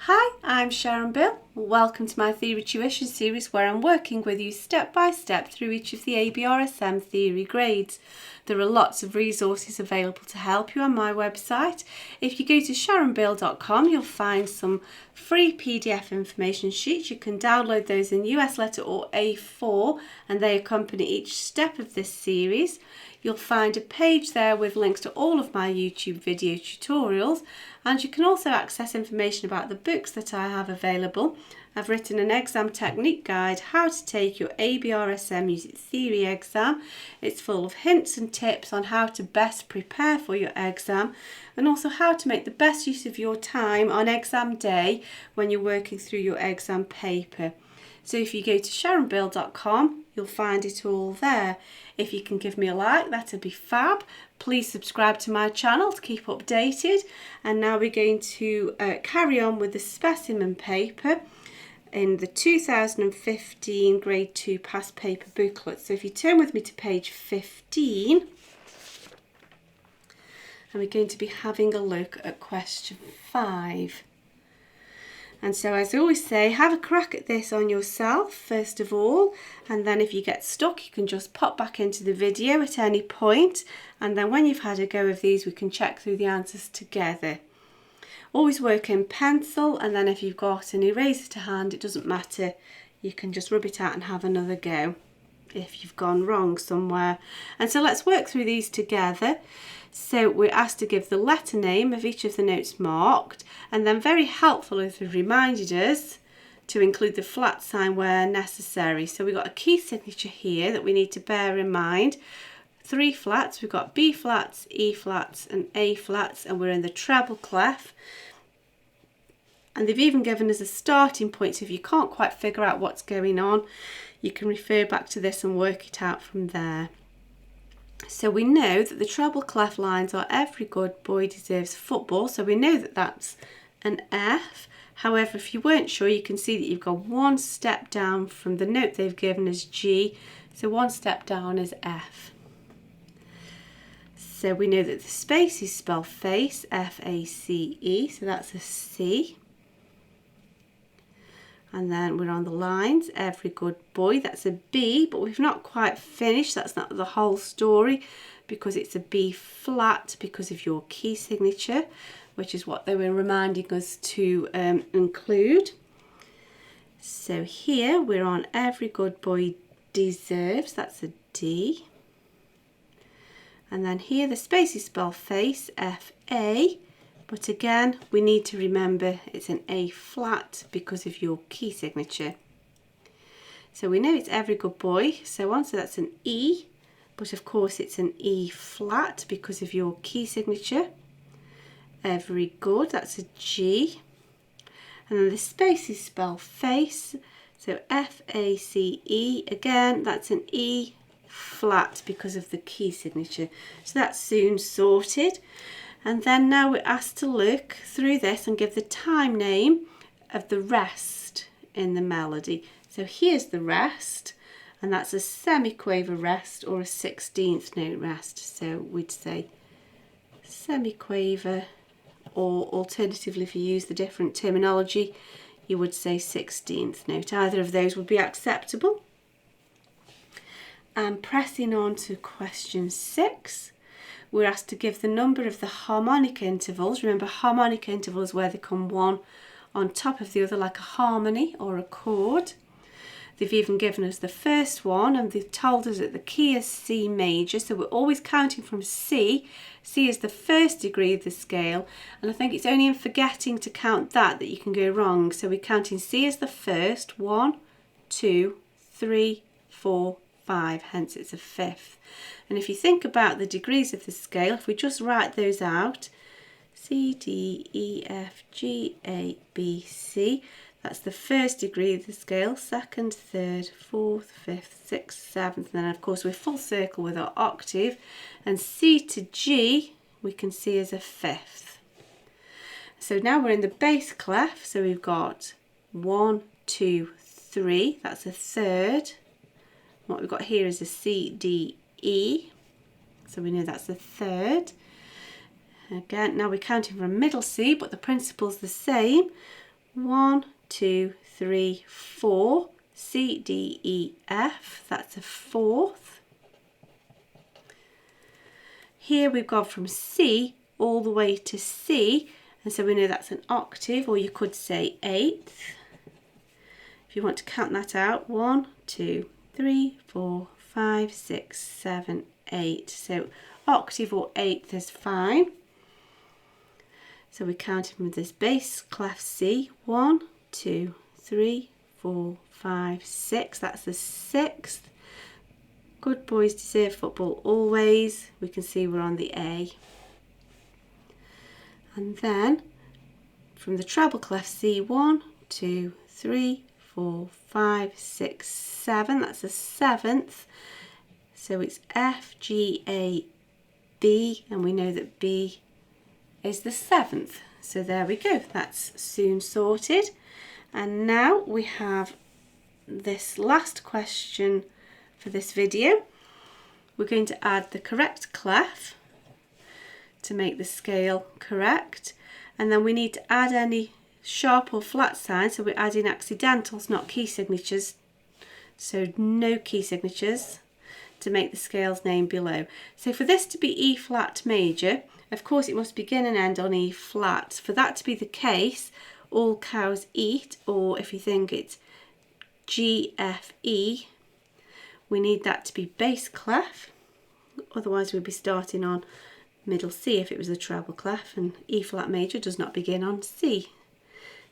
Hi, I'm Sharon Bill. Welcome to my Theory Tuition series where I'm working with you step by step through each of the ABRSM Theory grades. There are lots of resources available to help you on my website. If you go to sharonbill.com, you'll find some free PDF information sheets. You can download those in US letter or A4 and they accompany each step of this series. You'll find a page there with links to all of my YouTube video tutorials, and you can also access information about the books that I have available. I've written an exam technique guide, how to take your ABRSM Music Theory Exam. It's full of hints and tips on how to best prepare for your exam and also how to make the best use of your time on exam day when you're working through your exam paper. So if you go to sharonbill.com, you'll find it all there. If you can give me a like, that'd be fab. Please subscribe to my channel to keep updated. And now we're going to carry on with the specimen paper in the 2015 Grade 2 past paper booklet. So if you turn with me to page 15, and we're going to be having a look at question 5. And so, as I always say, have a crack at this on yourself first of all, and then if you get stuck you can just pop back into the video at any point, and then when you've had a go of these we can check through the answers together. Always work in pencil, and then if you've got an eraser to hand, it doesn't matter, you can just rub it out and have another go if you've gone wrong somewhere. And so let's work through these together. So we're asked to give the letter name of each of the notes marked, and then very helpful as we've reminded us to include the flat sign where necessary. So we've got a key signature here that we need to bear in mind. 3 flats, we've got B flats, E flats and A flats, and we're in the treble clef. And they've even given us a starting point, so if you can't quite figure out what's going on, you can refer back to this and work it out from there. So we know that the treble clef lines are every good boy deserves football, so we know that that's an F. However, if you weren't sure, you can see that you've got one step down from the note they've given as G, so one step down is F. So we know that the spaces spell face, F-A-C-E, so that's a C. And then we're on the lines, every good boy, that's a B, but we've not quite finished, that's not the whole story, because it's a B flat because of your key signature, which is what they were reminding us to include. So here we're on every good boy deserves, that's a D. And then here the spaces spell face, F-A. But again, we need to remember it's an A flat because of your key signature. So we know it's every good boy, so that's an E, but of course it's an E flat because of your key signature. Every good, that's a G. And then the spaces spell face, so F-A-C-E, again, that's an E flat because of the key signature. So that's soon sorted. And then now we're asked to look through this and give the time name of the rest in the melody. So here's the rest, and that's a semiquaver rest or a 16th note rest. So we'd say semiquaver, or alternatively if you use the different terminology, you would say 16th note. Either of those would be acceptable. And pressing on to question 6. We're asked to give the number of the harmonic intervals. Remember, harmonic intervals where they come one on top of the other like a harmony or a chord. They've even given us the first one, and they've told us that the key is C major, so we're always counting from C. C is the first degree of the scale, and I think it's only in forgetting to count that you can go wrong. So we're counting C as the first, 1, 2, 3, 4, 5, hence it's a fifth. And if you think about the degrees of the scale, if we just write those out, C, D, E, F, G, A, B, C, that's the first degree of the scale, second, third, fourth, fifth, sixth, seventh, and then of course we're full circle with our octave, and C to G we can see as a fifth. So now we're in the bass clef, so we've got 1, 2, 3, that's a third. What we've got here is a C, D, E, so we know that's a third. Again, now we're counting from middle C, but the principle's the same. 1, 2, 3, 4, C, D, E, F, that's a fourth. Here we've gone from C all the way to C, and so we know that's an octave, or you could say eighth. If you want to count that out, 1, 2, 3, 4, 5, 6, 7, 8. So octave or eighth is fine. So we're counting with this bass clef C. 1, 2, 3, 4, 5, 6. That's the sixth. Good boys deserve football always. We can see we're on the A. And then from the treble clef C, 1, 2, 3, 4, 5, 6, 7. That's the seventh. So it's F, G, A, B, and we know that B is the seventh. So there we go. That's soon sorted. And now we have this last question for this video. We're going to add the correct clef to make the scale correct, and then we need to add any sharp or flat signs, so we're adding accidentals, not key signatures, so no key signatures, to make the scale's name below. So for this to be E flat major, of course it must begin and end on E flat. For that to be the case, all cows eat, or if you think it's G, F, E, we need that to be bass clef, otherwise we'd be starting on middle C if it was a treble clef, and E flat major does not begin on C.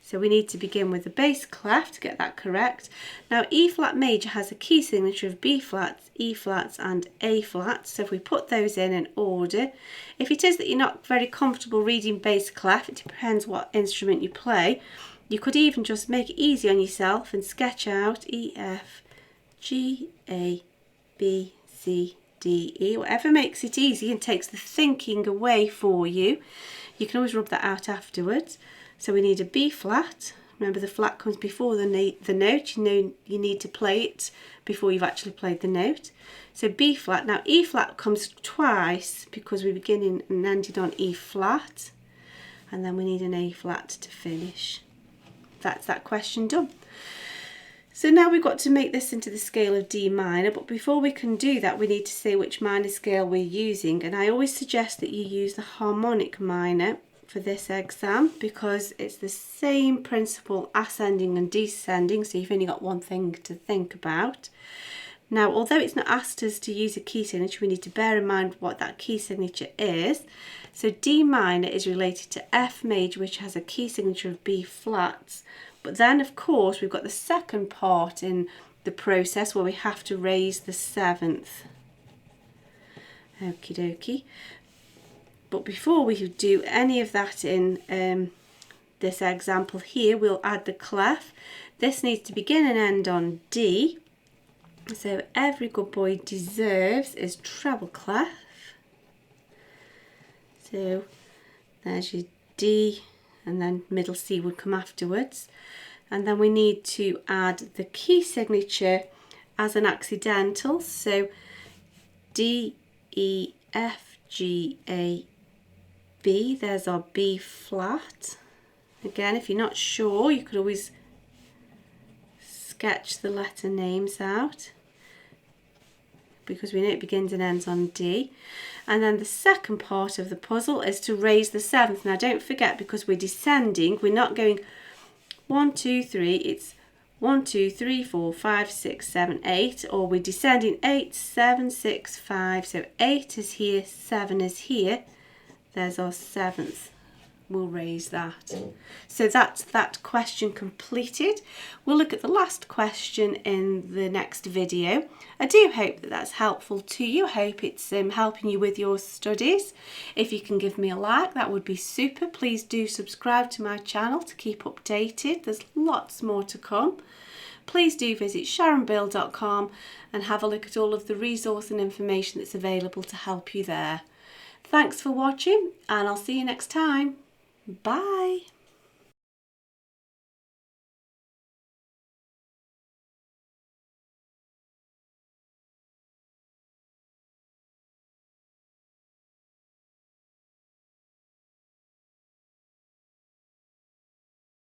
So we need to begin with the bass clef to get that correct. Now E flat major has a key signature of B flats, E flats and A flats, so if we put those in order, if it is that you're not very comfortable reading bass clef, it depends what instrument you play, you could even just make it easy on yourself and sketch out E, F, G, A, B, C, D, E, whatever makes it easy and takes the thinking away for you. You can always rub that out afterwards. So we need a B flat. Remember, the flat comes before the note. You know you need to play it before you've actually played the note. So B flat. Now E flat comes twice because we're beginning and ending on E flat, and then we need an A flat to finish. That's that question done. So now we've got to make this into the scale of D minor, but before we can do that we need to say which minor scale we're using, and I always suggest that you use the harmonic minor for this exam because it's the same principle ascending and descending, so you've only got one thing to think about. Now although it's not asked us to use a key signature, we need to bear in mind what that key signature is. So D minor is related to F major, which has a key signature of B flats. But then, of course, we've got the second part in the process where we have to raise the seventh. Okie dokie. But before we do any of that in this example here, we'll add the clef. This needs to begin and end on D. So every good boy deserves is treble clef. So there's your D, and then middle C would come afterwards. And then we need to add the key signature as an accidental. So D, E, F, G, A, B. There's our B flat. Again, if you're not sure, you could always sketch the letter names out because we know it begins and ends on D. And then the second part of the puzzle is to raise the seventh. Now don't forget, because we're descending, we're not going 1, 2, 3, it's 1, 2, 3, 4, 5, 6, 7, 8, or we're descending 8, 7, 6, 5, so 8 is here, 7 is here, there's our seventh. We'll raise that. So that's that question completed. We'll look at the last question in the next video. I do hope that that's helpful to you. I hope it's helping you with your studies. If you can give me a like, that would be super. Please do subscribe to my channel to keep updated. There's lots more to come. Please do visit sharonbill.com and have a look at all of the resource and information that's available to help you there. Thanks for watching, and I'll see you next time. Bye.